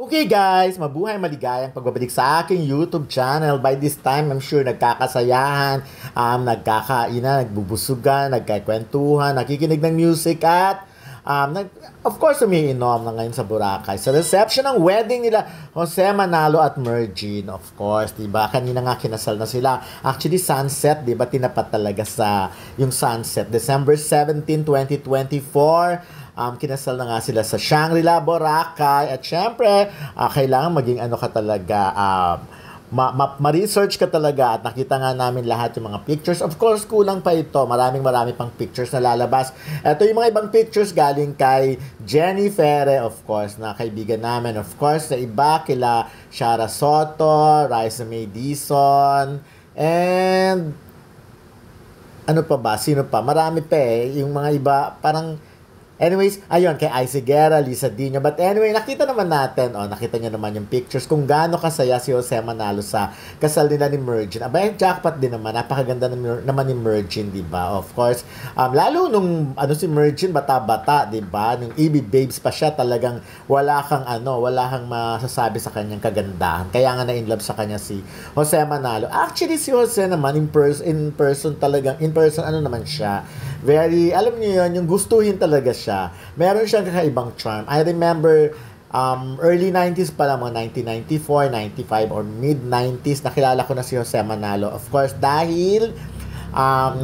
Okay guys, mabuhay maligayang pagbabalik sa aking YouTube channel. By this time, I'm sure nagkakasayahan, nagkakainan, nagbubusugan, nagkakwentuhan, nakikinig ng music at of course, umiinom na ngayon sa Boracay. Sa reception ng wedding nila, Jose Manalo at Mergine, of course, diba? Kanina nga kinasal na sila. Actually, sunset, diba? Tinapat talaga sa yung sunset. December 17, 2024. Kinasal na nga sila sa Shangri-La, Boracay. At syempre, kailangan maging ano ka talaga, ma-research ka talaga at nakita nga namin lahat yung mga pictures. Of course, kulang pa ito. Marami pang pictures na lalabas. Ito yung mga ibang pictures galing kay Jenny Ferre, of course, na kaibigan namin. Of course, sa iba, kila Shara Soto, Raisa May Dizon, and ano pa ba? Sino pa? Marami pa eh. Yung mga iba, parang anyways, ayun, kay Icy Guerra, Lisa Dino. But anyway, nakita naman natin, nakita nyo naman yung pictures kung gaano kasaya si Jose Manalo sa kasal nila ni Mergine. Abay, jackpot din naman. Napakaganda naman ni Mergine, di ba? Of course, lalo nung si Mergine, bata-bata, di ba? Nung EB Babes pa siya, talagang wala kang masasabi sa kanyang kagandahan. Kaya nga na-inlove sa kanya si Jose Manalo. Actually, si Jose naman, in person, ano naman siya? Very, alam niyo yun, yung gustuhin talaga siya. Meron siyang kakaibang charm. I remember, early 90s pa lang, mga 1994, 95, or mid-90s, nakilala ko na si Jose Manalo. Of course, dahil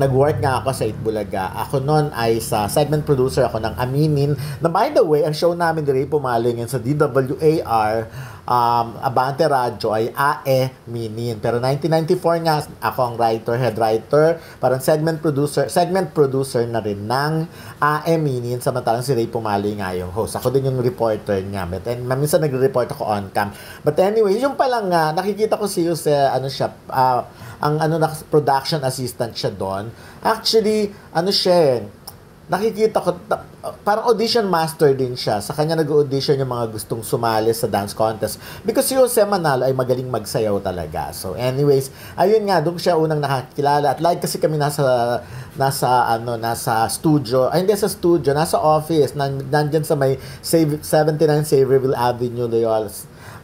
nag-work nga ako sa Itbulaga. Ako noon ay sa segment producer ako ng Aminin. Na by the way, ang show namin diri pumalingin sa DWAR, Abante Radio ay AE Minin. Pero 1994 nga, ako ang head writer, parang segment producer na rin ng AE Minin, samantalang si Ray Pumaling nga yung host. Ako din yung reporter niya. But minsan nagre-report ako on cam. But anyway, yung palang nga, nakikita ko si Jose, production assistant siya doon. Actually, nakikita ko, parang audition master din siya. Sa kanya nag-audition yung mga gustong sumali sa dance contest. Because si Jose Manalo ay magaling magsayaw talaga. So anyways, ayun nga, doon siya unang nakakilala. At like kasi kami nasa studio, ay hindi sa studio, nasa office, nandyan sa may 79 Saverville Avenue, Loyola,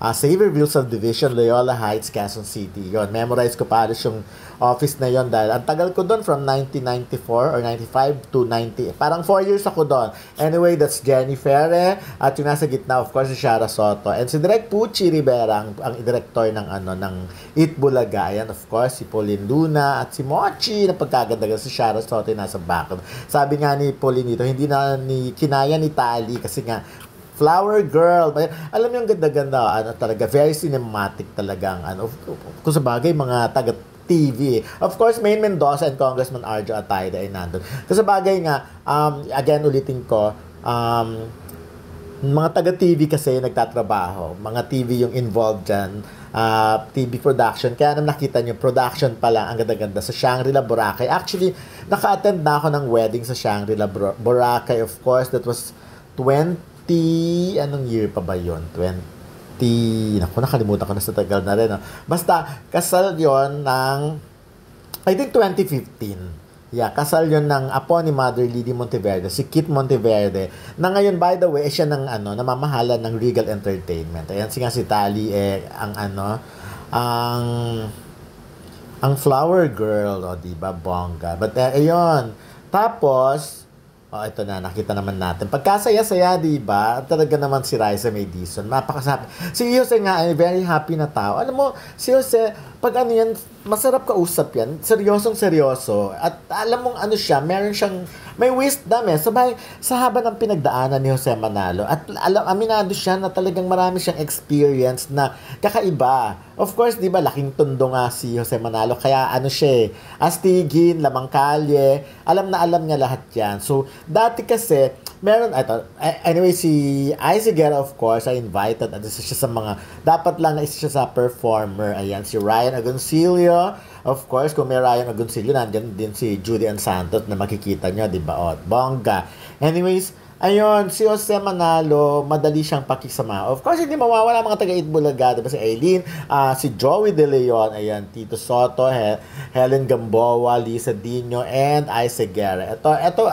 Saverville Subdivision, Loyola Heights, Quezon City. Yon, memorize ko pares yung office na yon dahil ang tagal ko doon from 1994 or 95 to 90. Parang 4 years ako doon. Anyway, that's Jenny Ferre at yung nasa gitna, of course, si Shara Soto. And si Direk Pucci Rivera, ang director ng Itbulaga. Ayan, of course, si Pauline Luna at si Mochi na pagkaganda si Shara Soto yung nasa background. Sabi nga ni Pauline dito, hindi na kinaya ni Tali kasi nga Flower Girl. Alam niyo, ang ganda-ganda, talaga, very cinematic talagang, kung sa bagay, mga taga-TV. Of course, Maine Mendoza and Congressman Arjo Atayde ay nandun. Kasi sa bagay nga, again, ulitin ko, mga taga-TV kasi nagtatrabaho. Mga TV yung involved dyan. TV production. Kaya nang nakita nyo, production pala, ang ganda-ganda sa Shangri-La, Boracay. Actually, naka-attend na ako ng wedding sa Shangri-La, Boracay. Of course, that was anong year pa ba yun? Nakalimutan ko na sa tagal na rin. Basta, kasal yon ng, I think 2015. Yeah, kasal yon ng apo ni Mother Lily Monteverde, si Kit Monteverde, na ngayon, by the way, siya ng namamahala ng Regal Entertainment. Ayan, si Tali, ang Flower Girl, diba, bongga. But, ayun. Tapos, ito na, nakita naman natin. Pagkasaya-saya, diba? Talaga naman si Raisa May Dizon. Mapakasabi. Si Jose nga ay very happy na tao. Alam mo, si Jose, pag yan, masarap kausap yan. Seryosong-seryoso. At alam mong meron siyang, may wisdom Sabay, sa haba ng pinagdaanan ni Jose Manalo. At aminado siya na talagang marami siyang experience na kakaiba. Of course, di ba, laking tondo nga si Jose Manalo. Kaya astigin, lamang kalye. Alam niya lahat yan. So, dati kasi, anyway, si Icy Guerra, of course, ay invited. At isa siya sa mga, dapat lang na isa siya sa performer. Ayan, si Ryan Agoncillo. Of course, kung may Ryan Agoncillo, nandiyan din si Judy Ann Santos na makikita nyo, di ba? Bongga. Anyways, ayun, si Jose Manalo, madali siyang pakisama. Of course, hindi mawawala mga taga-Itbulaga. Diba si Aileen, si Joey De Leon, ayan, Tito Soto, Helen Gamboa, Lisa Dino, and Icy Guerra. Ito,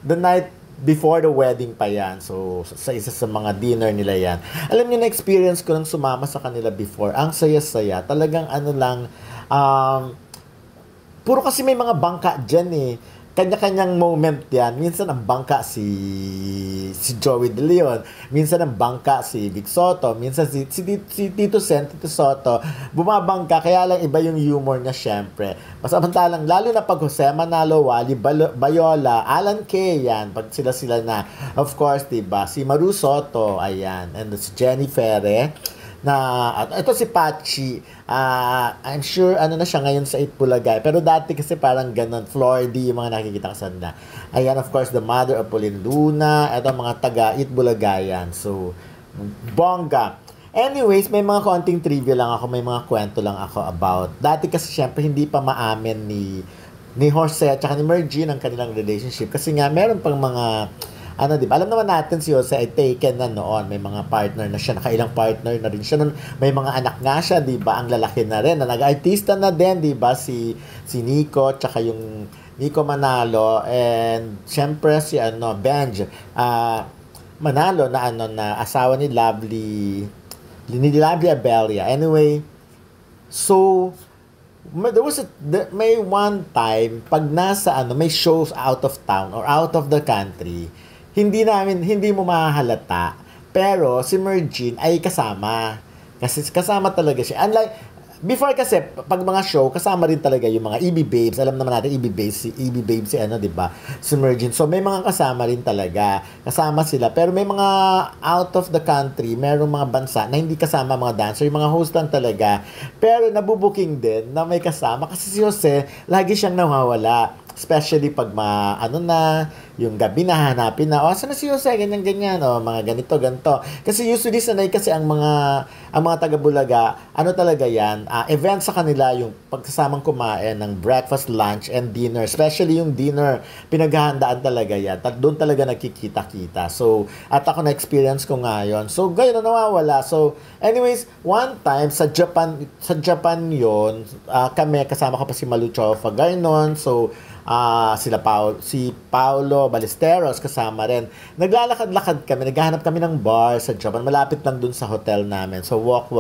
the night before the wedding pa yan. So, sa isa sa mga dinner nila yan. Alam niyo, na-experience ko nang sumama sa kanila before. Ang saya-saya. Talagang ano lang, puro kasi may mga bangka dyan eh. Kanya-kanyang moment yan. Minsan ang bangka si Joey De Leon. Minsan ang bangka si Vic Soto. Minsan si Tito Sen, Tito Soto. Bumabangka. Kaya lang iba yung humor niya syempre. Masamantalang lalo na pag Jose Manalo, Wally Bayola, Alan Kay, yan. Pag sila na. Of course, diba? Si Maru Soto, ayan. And si Jenny Ferre. At ito si Pachi, I'm sure ano na siya ngayon sa Itbulagay, pero dati kasi parang ganun, Flordy yung mga nakikita ko sanda. Ayan, of course, the mother of Pauline Luna, ito mga taga Itbulagayan. So, bongga. Anyways, may mga konting trivia lang ako, may mga kwento lang ako about. Dati kasi syempre hindi pa maamin ni Jose at saka ni Mergine ang kanilang relationship kasi nga meron pang mga ano, di ba? Alam naman natin si Jose ay taken na noon. May mga partner na siya. Nakailang partner na rin siya noon. May mga anak nga siya, di ba? Ang lalaki na rin. Na nag-artista na din, di ba? Si Nico, tsaka yung Nico Manalo. And, syempre, si Benj Manalo na asawa ni Lovely Abelia. Anyway, so, may one time, pag nasa, may shows out of town or out of the country, hindi mo mahahalata. Pero si Mergine ay kasama. Kasi kasama talaga siya. Unlike, before kasi, pag mga show, kasama rin talaga yung mga EB Babes. Alam naman natin, EB Babes, diba? Si Mergine. So, may mga kasama rin talaga. Kasama sila. Pero may mga out of the country, merong mga bansa na hindi kasama mga dancer. Yung mga host lang talaga. Pero nabubuking din na may kasama. Kasi si Jose, lagi siyang nawawala. Especially pag yung gabi na hanapin na, saan na si Jose, ganyan-ganyan, mga ganito. Kasi usually sanay kasi ang mga taga-Bulaga, talaga yan, event sa kanila yung pagkasamang kumain ng breakfast, lunch, and dinner. Especially yung dinner, pinaghahandaan talaga yan. Doon talaga nagkikita-kita. So, at ako na-experience ko nga yun. So, gayon na nawawala. So, anyways, one time, sa Japan yun, kami, kasama ko pa si Malu Chofa, gano'n. So, si Paolo Ballesteros kasama rin. Naglalakad-lakad kami, naghahanap kami ng bar sa Japan. Malapit lang dun sa hotel namin. So, walk.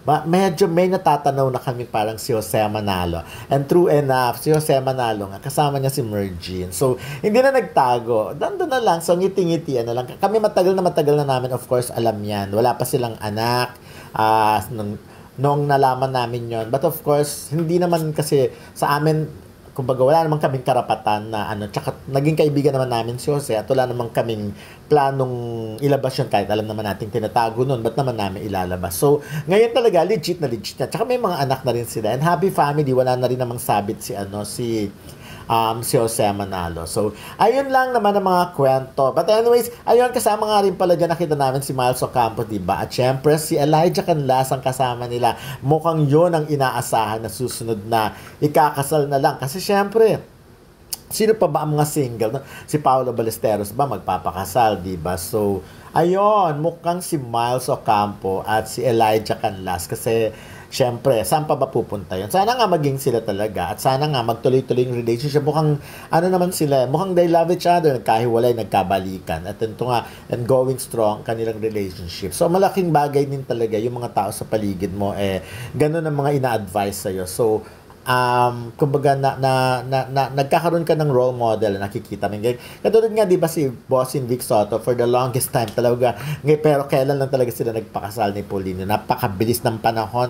Medyo may natatanaw na kami parang si Jose Manalo. And true enough, si Jose Manalo nga, kasama niya si Mergine. So, hindi na nagtago. Doon na lang. So, ngiti-ngiti lang. Kami matagal na namin, of course, alam yan. Wala pa silang anak. Nung nalaman namin yon. But of course, hindi naman kasi sa amin, kumbaga wala namang kaming karapatan na tsaka naging kaibigan naman namin si Jose at wala namang kaming planong ilabas yun kahit alam naman natin tinatago nun, ba't naman namin ilalabas. So, ngayon talaga, legit na. Tsaka may mga anak na rin sila. And happy family, wala na rin namang sabit si Jose Manalo. So, ayun lang naman ang mga kwento. But anyways, ayun, kasama nga rin pala dyan, nakita namin si Miles Ocampo, diba? At syempre, si Elijah Canlas ang kasama nila. Mukhang yun ang inaasahan na susunod na ikakasal na lang. Kasi syempre, sino pa ba ang mga single? Si Paolo Ballesteros ba magpapakasal, diba? So, ayun, mukhang si Miles Ocampo at si Elijah Canlas. Kasi, syempre, saan pa ba pupunta yun? Sana nga maging sila talaga. At sana nga magtuloy-tuloy yung relationship. Mukhang, naman sila, mukhang they love each other. Nagkahiwalay, nagkabalikan. At ito nga, and going strong kanilang relationship. So, malaking bagay din talaga yung mga tao sa paligid mo. Ganun ang mga ina-advise sa'yo. So, kumbaga nagkakaroon ka ng role model na nakikita mo. Katulad nga, di ba si Bossing Vic Soto for the longest time talaga, pero kailan lang talaga sila nagpakasal ni Pauline. Napakabilis ng panahon.